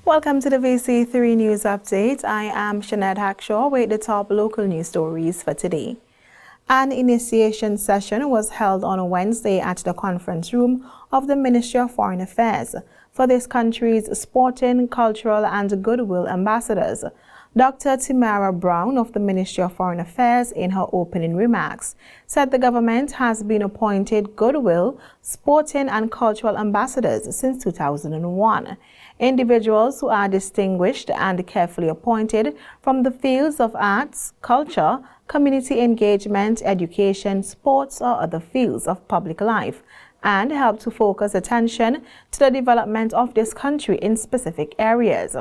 Welcome to the VC3 News Update. I am Shanette Hackshaw with the top local news stories for today. An initiation session was held on Wednesday at the conference room of the Ministry of Foreign Affairs for this country's sporting, cultural and goodwill ambassadors. Dr. Tamara Brown of the Ministry of Foreign Affairs, in her opening remarks, said the government has been appointed goodwill, sporting and cultural ambassadors since 2001. Individuals who are distinguished and carefully appointed from the fields of arts, culture, community engagement, education, sports or other fields of public life, and help to focus attention to the development of this country in specific areas.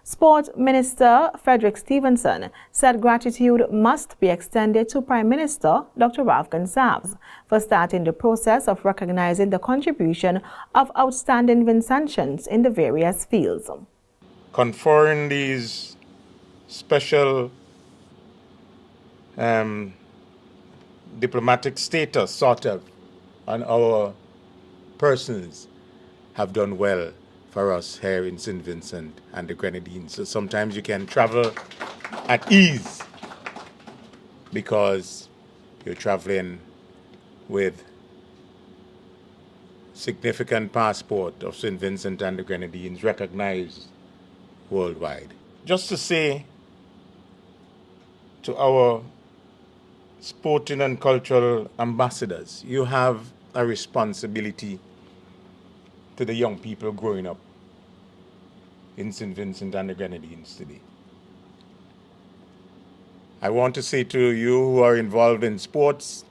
Sport Minister Frederick Stevenson said gratitude must be extended to Prime Minister Dr. Ralph Gonsalves for starting the process of recognizing the contribution of outstanding Vincentians in the various fields. Conferring these special diplomatic status sort of on our persons have done well for us here in St. Vincent and the Grenadines. So sometimes you can travel at ease because you're traveling with significant passport of St. Vincent and the Grenadines recognized worldwide. Just to say to our sporting and cultural ambassadors, you have a responsibility to the young people growing up in St. Vincent and the Grenadines today. I want to say to you who are involved in sports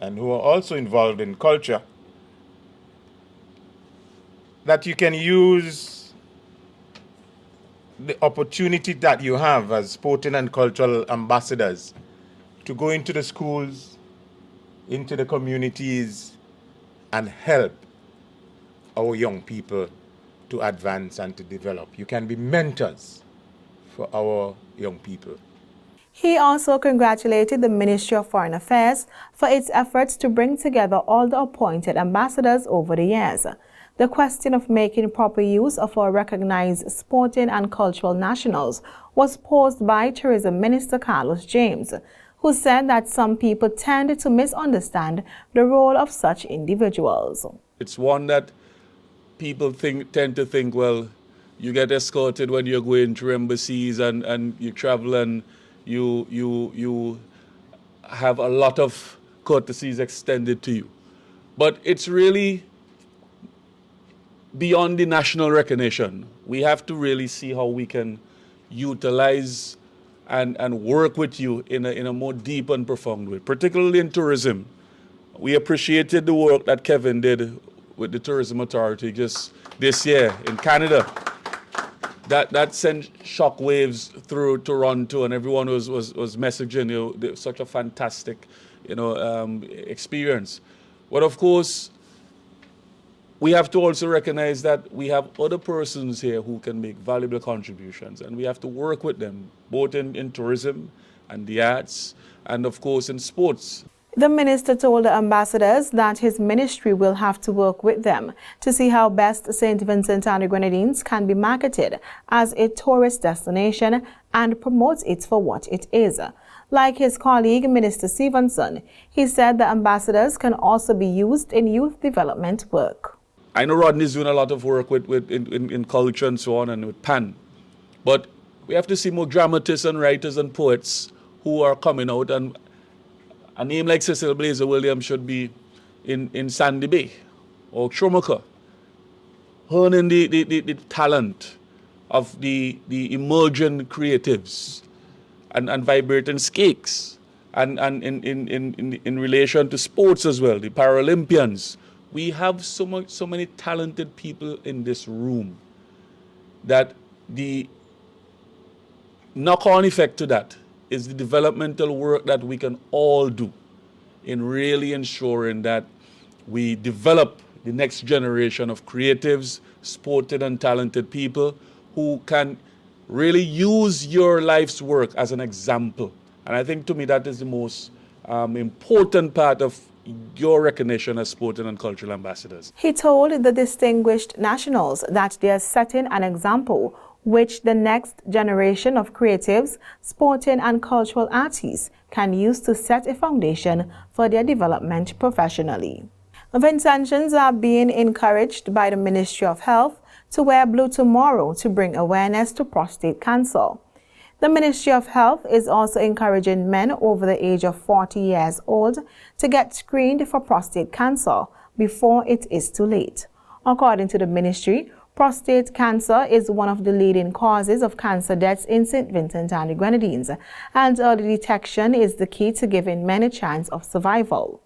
and who are also involved in culture that you can use the opportunity that you have as sporting and cultural ambassadors to go into the schools, into the communities, and help our young people to advance and to develop. You can be mentors for our young people. He also congratulated the Ministry of Foreign Affairs for its efforts to bring together all the appointed ambassadors over the years. The question of making proper use of our recognized sporting and cultural nationals was posed by Tourism Minister Carlos James, who said that some people tend to misunderstand the role of such individuals. It's one that people tend to think, well, you get escorted when you're going through embassies and you travel and you have a lot of courtesies extended to you. But it's really beyond the national recognition. We have to really see how we can utilize and work with you in a more deep and profound way, particularly in tourism. We appreciated the work that Kevin did with the Tourism Authority just this year in Canada. That sent shockwaves through Toronto, and everyone was messaging, such a fantastic, experience. But of course, we have to also recognize that we have other persons here who can make valuable contributions, and we have to work with them, both in tourism and the arts, and of course in sports. The minister told the ambassadors that his ministry will have to work with them to see how best St. Vincent and the Grenadines can be marketed as a tourist destination and promote it for what it is. Like his colleague, Minister Stevenson, he said the ambassadors can also be used in youth development work. I know Rodney's doing a lot of work in culture and so on, and with PAN. But we have to see more dramatists and writers and poets who are coming out, and a name like Cecil Blazer Williams should be in Sandy Bay or Shomoka, honing the talent of the emerging creatives and vibrating skakes, and in relation to sports as well, the Paralympians. We have so many talented people in this room that the knock-on effect to that is the developmental work that we can all do in really ensuring that we develop the next generation of creatives, sported and talented people who can really use your life's work as an example. And I think to me that is the most important part of your recognition as sporting and cultural ambassadors. He told the distinguished nationals that they are setting an example which the next generation of creatives, sporting and cultural artists can use to set a foundation for their development professionally. Vincentians are being encouraged by the Ministry of Health to wear blue tomorrow to bring awareness to prostate cancer. The Ministry of Health is also encouraging men over the age of 40 years old to get screened for prostate cancer before it is too late. According to the ministry, prostate cancer is one of the leading causes of cancer deaths in St. Vincent and the Grenadines, and early detection is the key to giving men a chance of survival.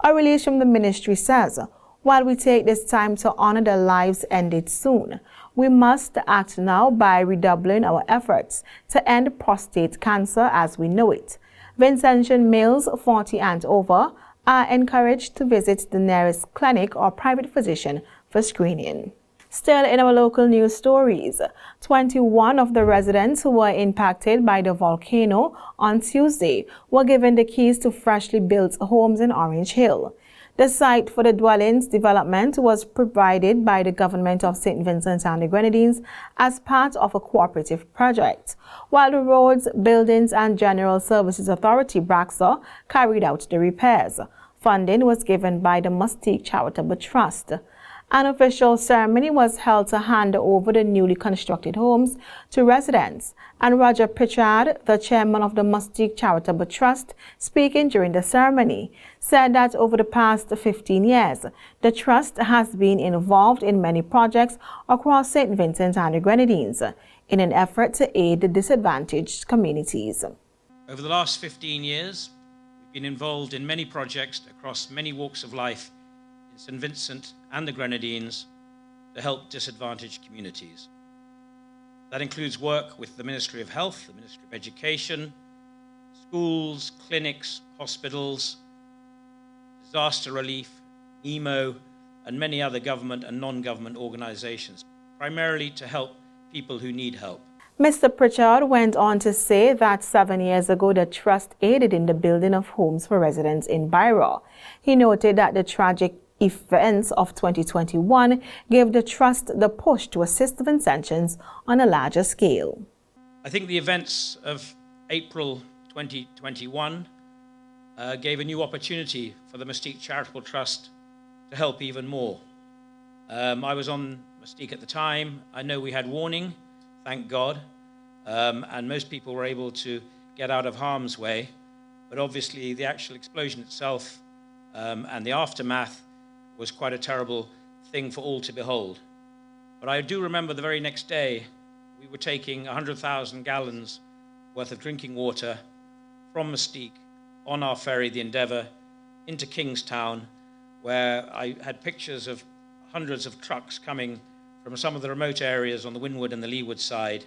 A release from the ministry says, while we take this time to honor the lives ended soon, we must act now by redoubling our efforts to end prostate cancer as we know it. Vincentian males 40 and over are encouraged to visit the nearest clinic or private physician for screening. Still in our local news stories, 21 of the residents who were impacted by the volcano on Tuesday were given the keys to freshly built homes in Orange Hill. The site for the dwellings development was provided by the government of St. Vincent and the Grenadines as part of a cooperative project, while the Roads, Buildings and General Services Authority (BRAXA) carried out the repairs. Funding was given by the Mustique Charitable Trust. An official ceremony was held to hand over the newly constructed homes to residents, and Roger Pritchard, the chairman of the Mustique Charitable Trust, speaking during the ceremony, said that over the past 15 years, the trust has been involved in many projects across St. Vincent and the Grenadines in an effort to aid the disadvantaged communities. Over the last 15 years, we've been involved in many projects across many walks of life in St. Vincent and the Grenadines to help disadvantaged communities. That includes work with the Ministry of Health, the Ministry of Education, schools, clinics, hospitals, disaster relief, NEMO, and many other government and non-government organizations, primarily to help people who need help. Mr. Pritchard went on to say that 7 years ago, the trust aided in the building of homes for residents in Byra. He noted that the tragic events of 2021 gave the trust the push to assist the Vincentians on a larger scale. I think the events of April 2021 gave a new opportunity for the Mustique Charitable Trust to help even more. I was on Mustique at the time. I know we had warning, thank God, and most people were able to get out of harm's way. But obviously the actual explosion itself and the aftermath was quite a terrible thing for all to behold. But I do remember the very next day, we were taking 100,000 gallons worth of drinking water from Mustique on our ferry, the Endeavour, into Kingstown, where I had pictures of hundreds of trucks coming from some of the remote areas on the windward and the leeward side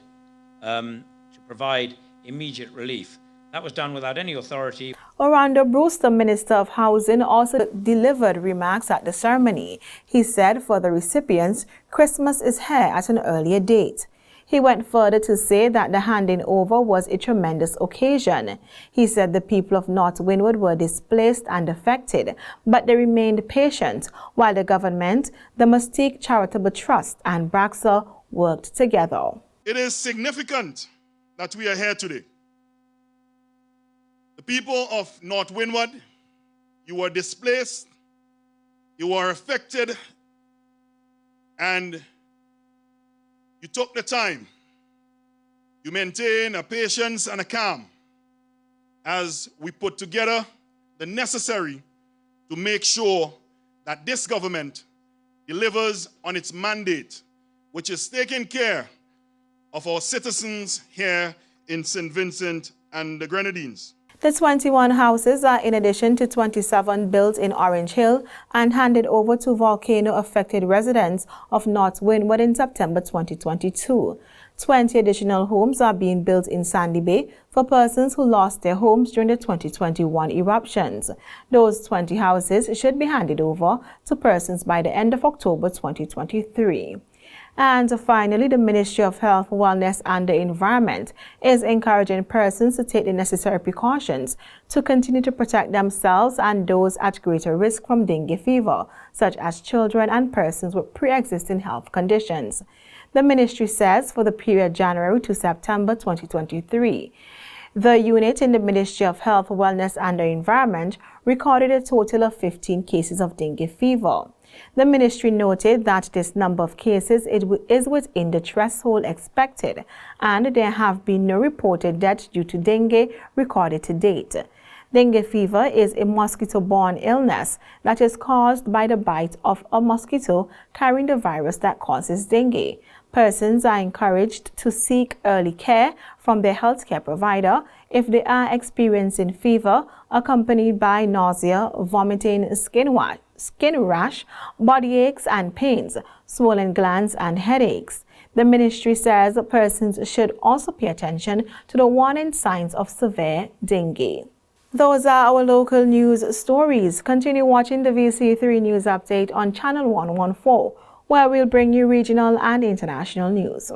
to provide immediate relief. That was done without any authority. Orlando Brewster, Minister of Housing, also delivered remarks at the ceremony. He said for the recipients, Christmas is here at an earlier date. He went further to say that the handing over was a tremendous occasion. He said the people of North Windward were displaced and affected, but they remained patient while the government, the Mustique Charitable Trust and BRAXA worked together. It is significant that we are here today. The people of North Windward, you were displaced, you were affected, and you took the time. You maintained a patience and a calm as we put together the necessary to make sure that this government delivers on its mandate, which is taking care of our citizens here in St. Vincent and the Grenadines. The 21 houses are in addition to 27 built in Orange Hill and handed over to volcano-affected residents of North Windward in September 2022. 20 additional homes are being built in Sandy Bay for persons who lost their homes during the 2021 eruptions. Those 20 houses should be handed over to persons by the end of October 2023. And finally, the Ministry of Health, Wellness and the Environment is encouraging persons to take the necessary precautions to continue to protect themselves and those at greater risk from dengue fever, such as children and persons with pre-existing health conditions. The ministry says for the period January to September 2023, the unit in the Ministry of Health, Wellness and the Environment recorded a total of 15 cases of dengue fever. The ministry noted that this number of cases is within the threshold expected, and there have been no reported deaths due to dengue recorded to date. Dengue fever is a mosquito-borne illness that is caused by the bite of a mosquito carrying the virus that causes dengue. Persons are encouraged to seek early care from their healthcare provider if they are experiencing fever accompanied by nausea, vomiting, skin rash, body aches and pains, swollen glands and headaches. The ministry says persons should also pay attention to the warning signs of severe dengue. Those are our local news stories. Continue watching the VC3 News Update on Channel 114, where we'll bring you regional and international news.